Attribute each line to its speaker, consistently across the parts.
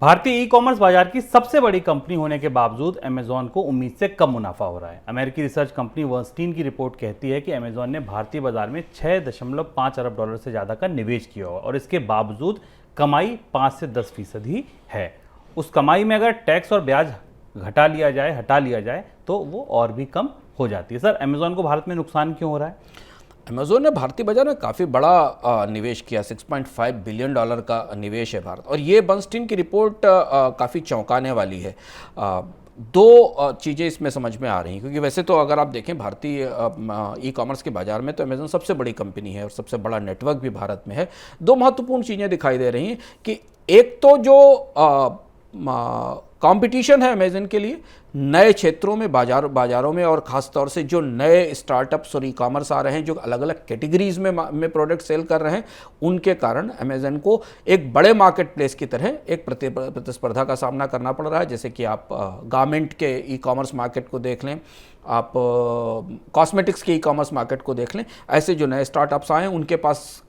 Speaker 1: भारतीय e commerce बाजार की सबसे बड़ी कंपनी होने के बावजूद अमेजॉन को उम्मीद से कम मुनाफा हो रहा है। अमेरिकी रिसर्च कंपनी वर्स्टीन की रिपोर्ट कहती है कि अमेजॉन ने भारतीय बाजार में 6.5 अरब डॉलर से ज़्यादा का निवेश किया हुआ और इसके बावजूद कमाई 5 से 10% ही है। उस कमाई में अगर टैक्स और ब्याज हटा लिया जाए तो वो और भी कम हो जाती है। सर, अमेजॉन को भारत में नुकसान क्यों हो रहा है?
Speaker 2: अमेज़ोन ने भारतीय बाजार में काफ़ी बड़ा निवेश किया। 6.5 बिलियन डॉलर का निवेश है भारत, और ये बर्नस्टीन की रिपोर्ट काफ़ी चौंकाने वाली है। दो चीज़ें इसमें समझ में आ रही हैं, क्योंकि वैसे तो अगर आप देखें भारतीय ई कॉमर्स के बाज़ार में तो अमेज़न सबसे बड़ी कंपनी है और सबसे बड़ा नेटवर्क भी भारत में है। दो महत्वपूर्ण चीज़ें दिखाई दे रही हैं कि एक तो जो कंपटीशन है अमेज़न के लिए नए क्षेत्रों में, बाजारों में, और ख़ास तौर से जो नए स्टार्टअप्स और ई कॉमर्स आ रहे हैं जो अलग अलग कैटेगरीज में प्रोडक्ट सेल कर रहे हैं, उनके कारण अमेज़न को एक बड़े मार्केट प्लेस की तरह एक प्रतिस्पर्धा का सामना करना पड़ रहा है। जैसे कि आप गारमेंट के ई कॉमर्स मार्केट को देख लें, आप कॉस्मेटिक्स के ई कॉमर्स मार्केट को देख लें। ऐसे जो नए स्टार्टअप्स आए हैं उनके पास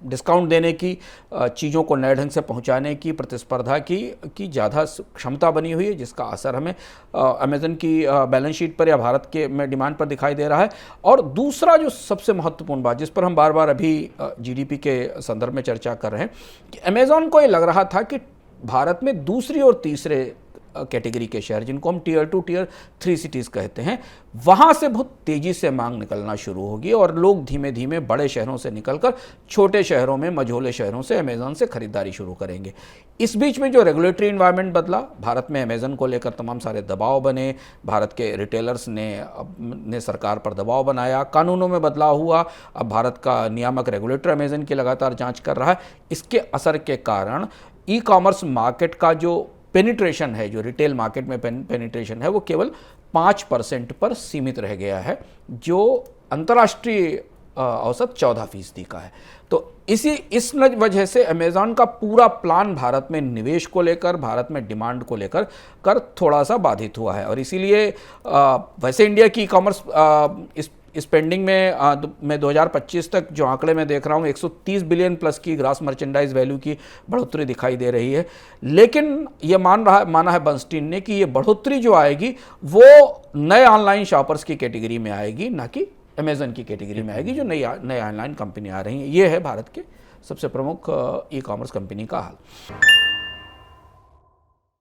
Speaker 2: डिस्काउंट देने की, चीज़ों को नए ढंग से पहुंचाने की, प्रतिस्पर्धा की ज़्यादा क्षमता बनी हुई है, जिसका असर हमें अमेज़न की बैलेंस शीट पर या भारत के में डिमांड पर दिखाई दे रहा है। और दूसरा जो सबसे महत्वपूर्ण बात, जिस पर हम बार बार अभी जीडीपी के संदर्भ में चर्चा कर रहे हैं, कि अमेज़न को ये लग रहा था कि भारत में दूसरी और तीसरे कैटेगरी के शहर, जिनको हम टियर 2 टियर 3 सिटीज़ कहते हैं, वहाँ से बहुत तेज़ी से मांग निकलना शुरू होगी और लोग धीमे धीमे बड़े शहरों से निकलकर छोटे शहरों में, मझोले शहरों से अमेज़न से ख़रीदारी शुरू करेंगे। इस बीच में जो रेगुलेटरी इन्वायरमेंट बदला, भारत में अमेज़न को लेकर तमाम सारे दबाव बने, भारत के रिटेलर्स ने सरकार पर दबाव बनाया, कानूनों में बदलाव हुआ, अब भारत का नियामक रेगुलेटर अमेज़न की लगातार जाँच कर रहा है। इसके असर के कारण ई कॉमर्स मार्केट का जो पेनिट्रेशन है, जो रिटेल मार्केट में पेनिट्रेशन है, वो केवल 5% पर सीमित रह गया है, जो अंतर्राष्ट्रीय औसत 14% का है। तो इस वजह से अमेज़न का पूरा प्लान भारत में निवेश को लेकर, भारत में डिमांड को लेकर थोड़ा सा बाधित हुआ है। और इसीलिए वैसे इंडिया की ई कॉमर्स स्पेंडिंग में 2025 तक जो आंकड़े मैं देख रहा हूँ, 130 बिलियन प्लस की ग्रॉस मर्चेंडाइज वैल्यू की बढ़ोतरी दिखाई दे रही है। लेकिन ये माना है बर्नस्टीन ने कि ये बढ़ोतरी जो आएगी वो नए ऑनलाइन शॉपर्स की कैटेगरी में आएगी, ना कि अमेज़न की कैटेगरी में आएगी, जो नई ऑनलाइन कंपनी आ रही हैं। ये है भारत के सबसे प्रमुख ई कॉमर्स कंपनी का हाल।